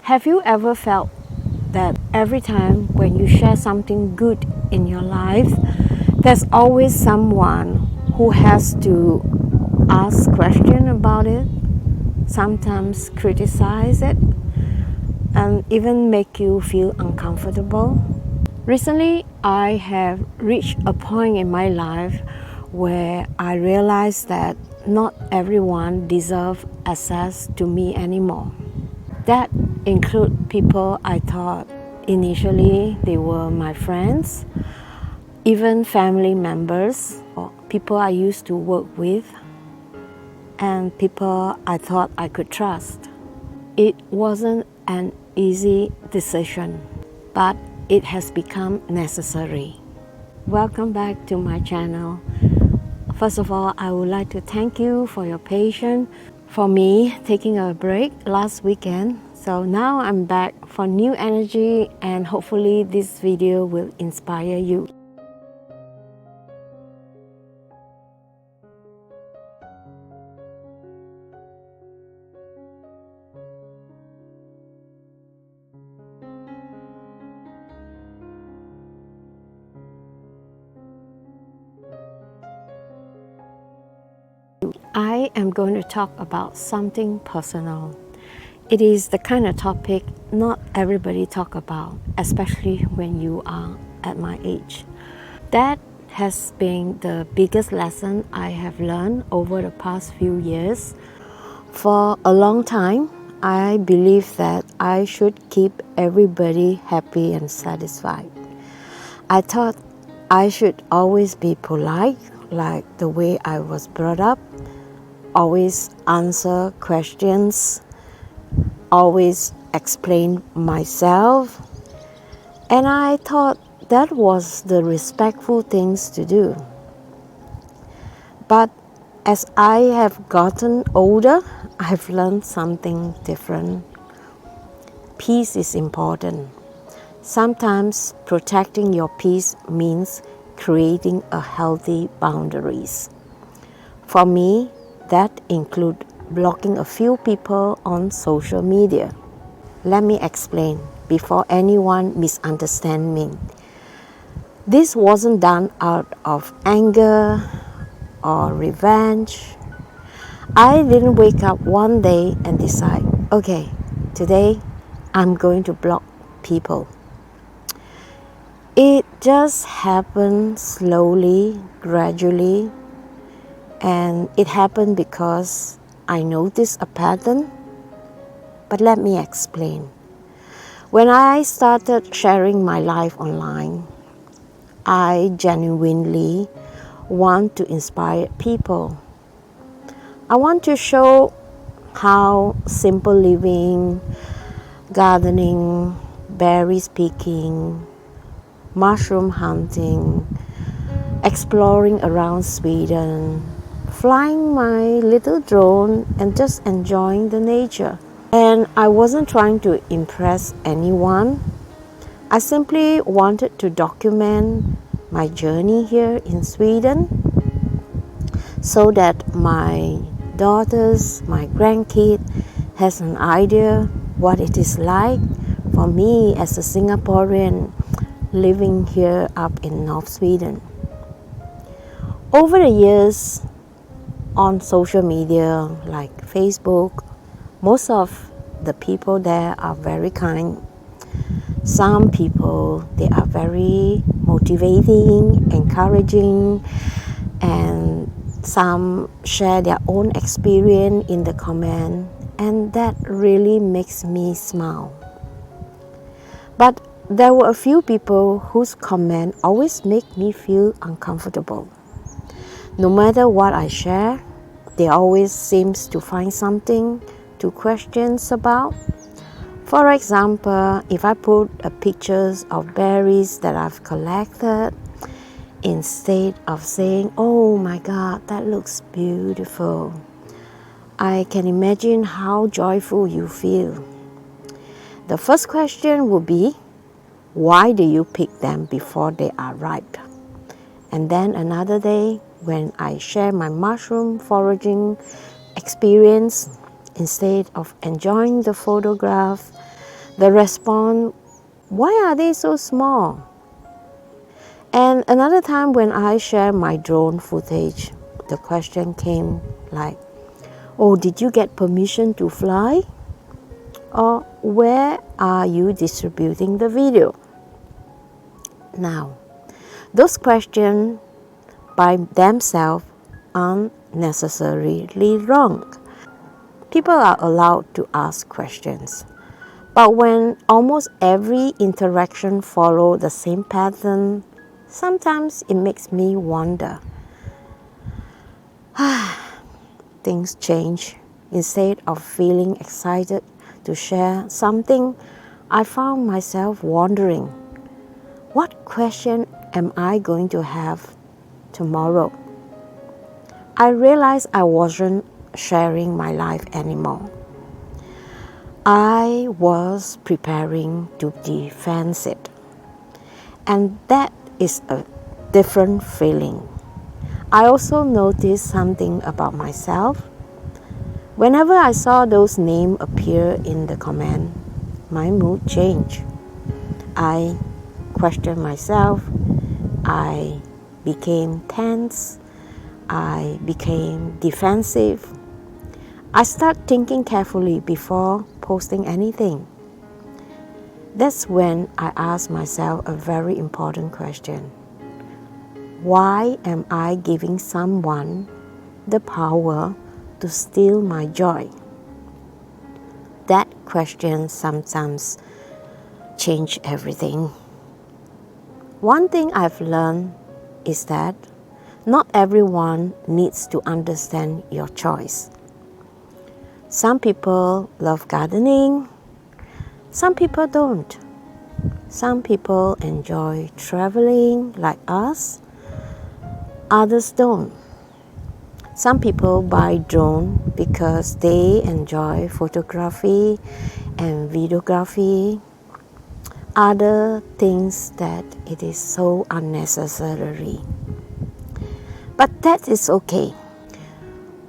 Have you ever felt that every time when you share something good in your life, there's always someone who has to ask questions about it, sometimes criticize it, and even make you feel uncomfortable? Recently, I have reached a point in my life where I realized that not everyone deserves access to me anymore. That include people I thought initially they were my friends, even family members, or people I used to work with, and people I thought I could trust. It wasn't an easy decision, but it has become necessary. Welcome back to my channel. First of all, I would like to thank you for your patience for me taking a break last weekend. So now I'm back for new energy, and hopefully this video will inspire you. I am going to talk about something personal. It is the kind of topic not everybody talk about, especially when you are at my age. That has been the biggest lesson I have learned over the past few years. For a long time, I believed that I should keep everybody happy and satisfied. I thought I should always be polite, like the way I was brought up, always answer questions, always explain myself, and I thought that was the respectful things to do. But as I have gotten older, I've learned something different. Peace is important. Sometimes protecting your peace means creating a healthy boundaries. For me, that includes blocking a few people on social media. Let me explain before anyone misunderstands me. This wasn't done out of anger or revenge. I didn't wake up one day and decide, okay, today I'm going to block people. It just happened slowly, gradually, and it happened because I noticed a pattern. But let me explain. When I started sharing my life online, I genuinely want to inspire people. I want to show how simple living, gardening, berries picking, mushroom hunting, exploring around Sweden, flying my little drone, and just enjoying the nature. And I wasn't trying to impress anyone. I simply wanted to document my journey here in Sweden so that my daughters, my grandkids has an idea what it is like for me as a Singaporean living here up in North Sweden. Over the years on social media like Facebook, most of the people there are very kind. Some people, they are very motivating, encouraging, and some share their own experience in the comment, and that really makes me smile. But there were a few people whose comment always make me feel uncomfortable. No matter what I share, they always seems to find something to question about. For example, if I put pictures of berries that I've collected, instead of saying, "Oh my God, that looks beautiful," I can imagine how joyful you feel. The first question would be, why do you pick them before they are ripe? And then another day, when I share my mushroom foraging experience, instead of enjoying the photograph, The response, why are they so small? And another time when I shared my drone footage, the question came like, oh, did you get permission to fly? Or where are you distributing the video? Now, those questions by themselves aren't necessarily wrong. People are allowed to ask questions. But when almost every interaction follows the same pattern, sometimes it makes me wonder. Things change. Instead of feeling excited to share something, I found myself wondering, what question am I going to have tomorrow? I realized I wasn't sharing my life anymore. I was preparing to defend it. And that is a different feeling. I also noticed something about myself. Whenever I saw those names appear in the comment, my mood changed. I questioned myself. I became tense. I became defensive. I started thinking carefully before posting anything. That's when I asked myself a very important question. Why am I giving someone the power to steal my joy? That question sometimes changes everything. One thing I've learned is that not everyone needs to understand your choice. Some people love gardening, some people don't. Some people enjoy traveling like us, others don't. Some people buy drone because they enjoy photography and videography. Other things that it is so unnecessary. But that is okay.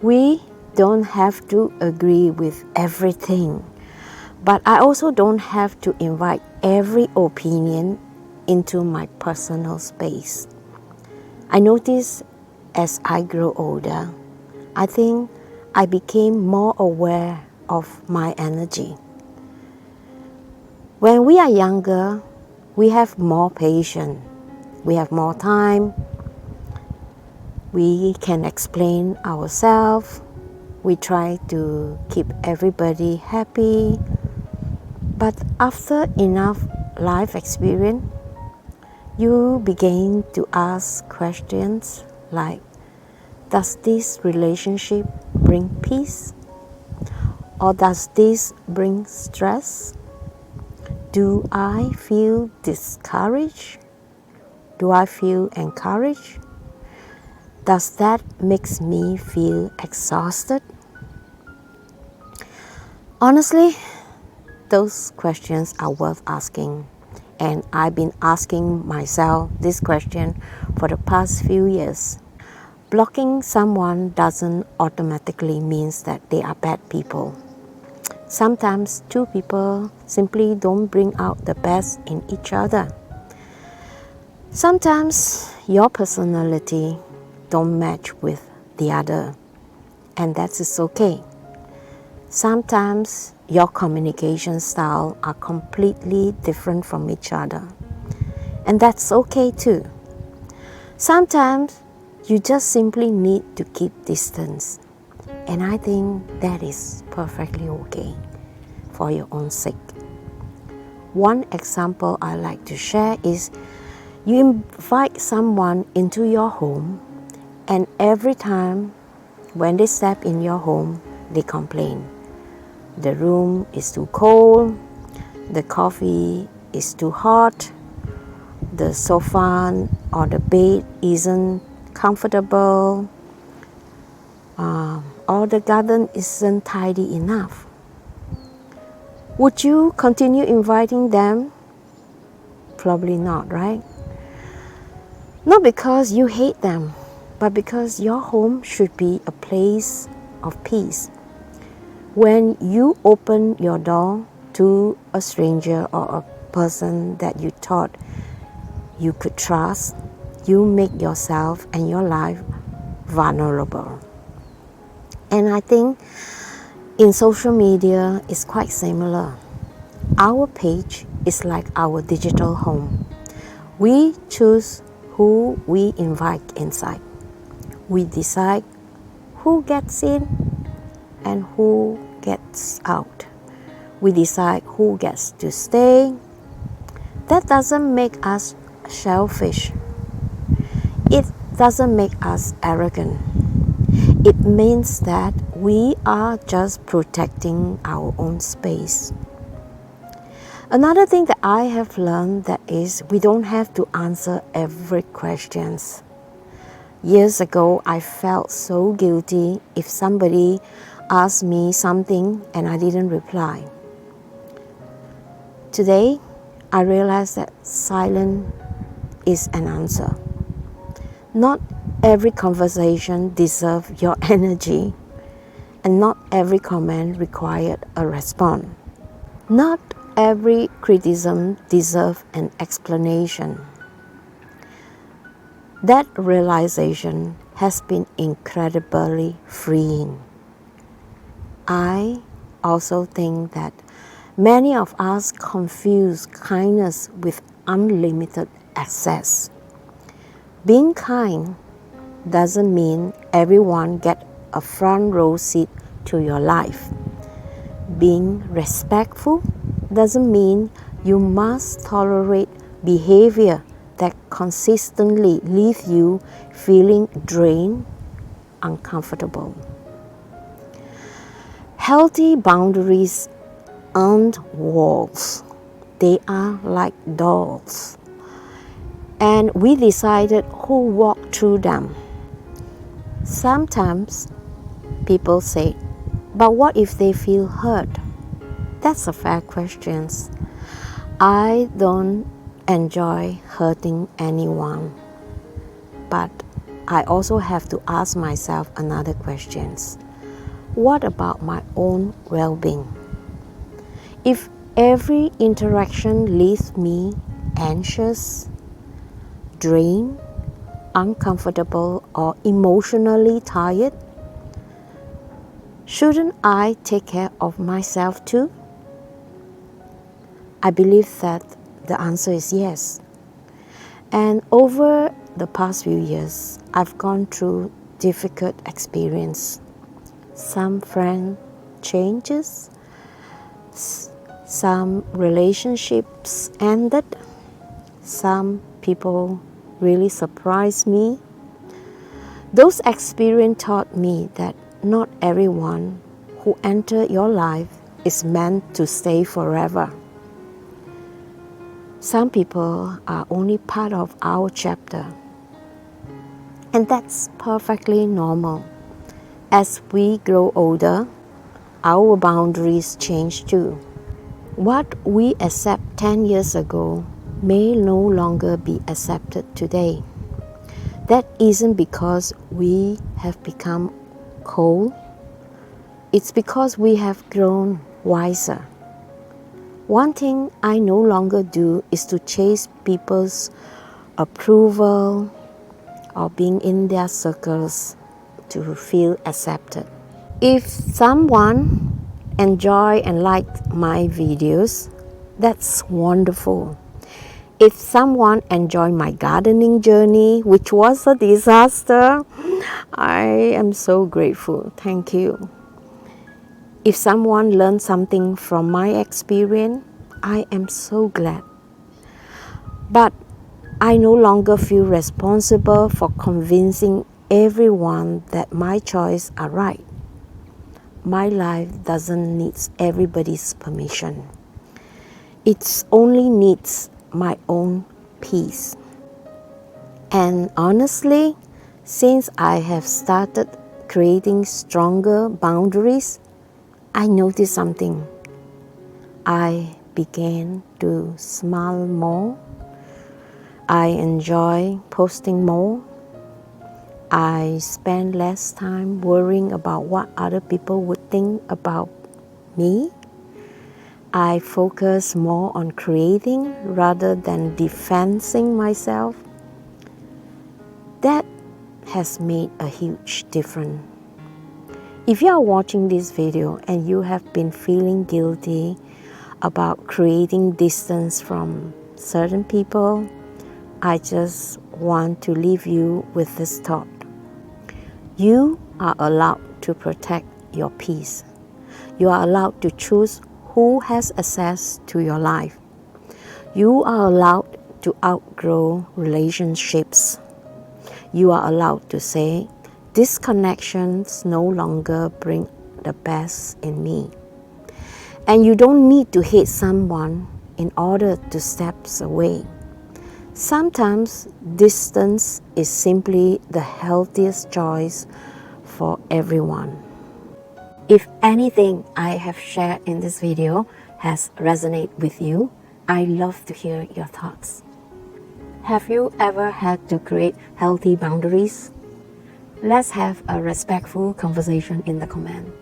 We don't have to agree with everything. But I also don't have to invite every opinion into my personal space. I notice as I grow older, I think I became more aware of my energy. When we are younger, we have more patience, we have more time, we can explain ourselves, we try to keep everybody happy. But after enough life experience, you begin to ask questions like, does this relationship bring peace? Or does this bring stress? Do I feel discouraged? Do I feel encouraged? Does that make me feel exhausted? Honestly, those questions are worth asking. And I've been asking myself this question for the past few years. Blocking someone doesn't automatically mean that they are bad people. Sometimes two people simply don't bring out the best in each other. Sometimes your personality don't match with the other, and that is okay. Sometimes your communication style are completely different from each other, and that's okay too. Sometimes you just simply need to keep distance, and I think that is perfectly okay for your own sake. One example I like to share is you invite someone into your home, and every time when they step in your home, they complain. The room is too cold, the coffee is too hot, the sofa or the bed isn't comfortable, or the garden isn't tidy enough. Would you continue inviting them? Probably not, right? Not because you hate them, but because your home should be a place of peace. When you open your door to a stranger or a person that you thought you could trust, you make yourself and your life vulnerable. And I think in social media it's quite similar. Our page is like our digital home. We choose who we invite inside. We decide who gets in and who gets out. We decide who gets to stay. That doesn't make us selfish. It doesn't make us arrogant. It means that we are just protecting our own space. Another thing that I have learned that is we don't have to answer every question. Years ago, I felt so guilty if somebody asked me something and I didn't reply. Today, I realize that silence is an answer. Not every conversation deserves your energy, and not every comment required a response. Not every criticism deserves an explanation. That realization has been incredibly freeing. I also think that many of us confuse kindness with unlimited access. Being kind doesn't mean everyone gets a front row seat to your life. Being respectful doesn't mean you must tolerate behavior that consistently leaves you feeling drained, uncomfortable. Healthy boundaries aren't walls. They are like doors. And we decided who walked through them. Sometimes people say, but what if they feel hurt? That's a fair question. I don't enjoy hurting anyone, but I also have to ask myself another question. What about my own well-being? If every interaction leaves me anxious, drained, uncomfortable, or emotionally tired, shouldn't I take care of myself too? I believe that the answer is yes. And over the past few years, I've gone through difficult experience. Some friend changes, some relationships ended, some people really surprised me. Those experiences taught me that not everyone who enters your life is meant to stay forever. Some people are only part of our chapter, and that's perfectly normal. As we grow older, our boundaries change too. What we accept 10 years ago may no longer be accepted today. That isn't because we have become cold. It's because we have grown wiser. One thing I no longer do is to chase people's approval or being in their circles to feel accepted. If someone enjoy and liked my videos, that's wonderful. If someone enjoyed my gardening journey, which was a disaster, I am so grateful. Thank you. If someone learned something from my experience, I am so glad. But I no longer feel responsible for convincing everyone that my choices are right. My life doesn't need everybody's permission. It only needs my own peace. And honestly, since I have started creating stronger boundaries, I noticed something. I began to smile more. I enjoy posting more. I spend less time worrying about what other people would think about me. I focus more on creating rather than defending myself. That has made a huge difference. If you are watching this video and you have been feeling guilty about creating distance from certain people, I just want to leave you with this thought. You are allowed to protect your peace. You are allowed to choose who has access to your life. You are allowed to outgrow relationships. You are allowed to say, these connections no longer bring the best in me. And you don't need to hate someone in order to step away. Sometimes distance is simply the healthiest choice for everyone. If anything I have shared in this video has resonated with you, I love to hear your thoughts. Have you ever had to create healthy boundaries? Let's have a respectful conversation in the comment.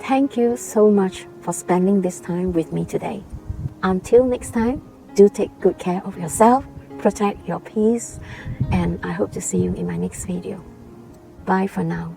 Thank you so much for spending this time with me today. Until next time, do take good care of yourself, protect your peace, and I hope to see you in my next video. Bye for now.